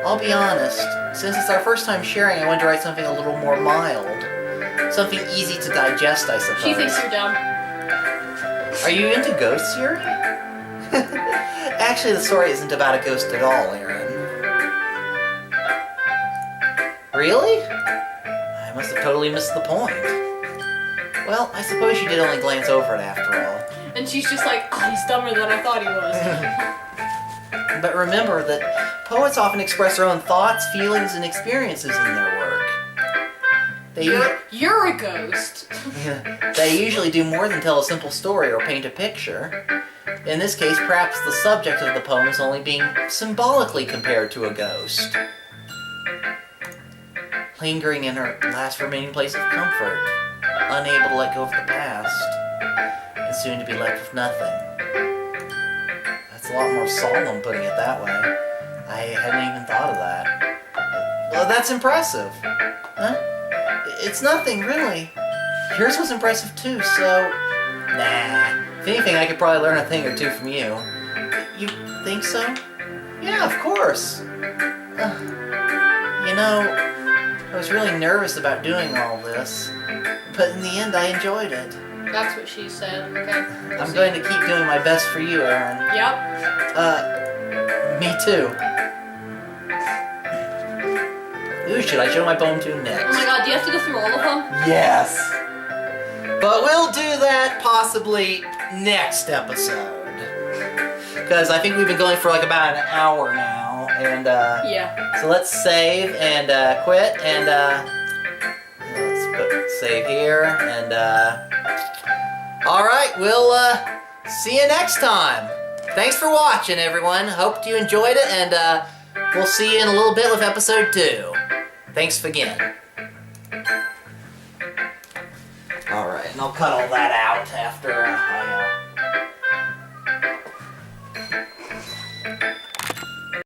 I'll be honest, since it's our first time sharing, I wanted to write something a little more mild. Something easy to digest, I suppose. She thinks you're dumb. Are you into ghosts, Yuri? Actually, the story isn't about a ghost at all, Aaron. Really? I must have totally missed the point. Well, I suppose you did only glance over it after all. And she's just like, oh, he's dumber than I thought he was. But remember that poets often express their own thoughts, feelings, and experiences in their work. You're a ghost. They usually do more than tell a simple story or paint a picture. In this case, perhaps the subject of the poem is only being symbolically compared to a ghost. Lingering in her last remaining place of comfort, unable to let go of the past, and soon to be left with nothing. That's a lot more solemn putting it that way. I hadn't even thought of that. Well, that's impressive. Huh? It's nothing, really. Yours was impressive too, so... Nah. If anything, I could probably learn a thing or two from you. You think so? Yeah, of course. You know, I was really nervous about doing all this, but in the end I enjoyed it. That's what she said. Okay. I'm going to keep doing my best for you, Aaron. Yep. Me too. Who should I show my poem to next? Oh my god, do you have to go through all of them? Yes! But we'll do that possibly next episode. Because I think we've been going for like about an hour now, and Yeah. so let's save and quit, and let's put save here, and alright, we'll see you next time. Thanks for watching, everyone. Hope you enjoyed it, and we'll see you in a little bit with episode 2. Thanks again. Alright, and I'll cut all that out after I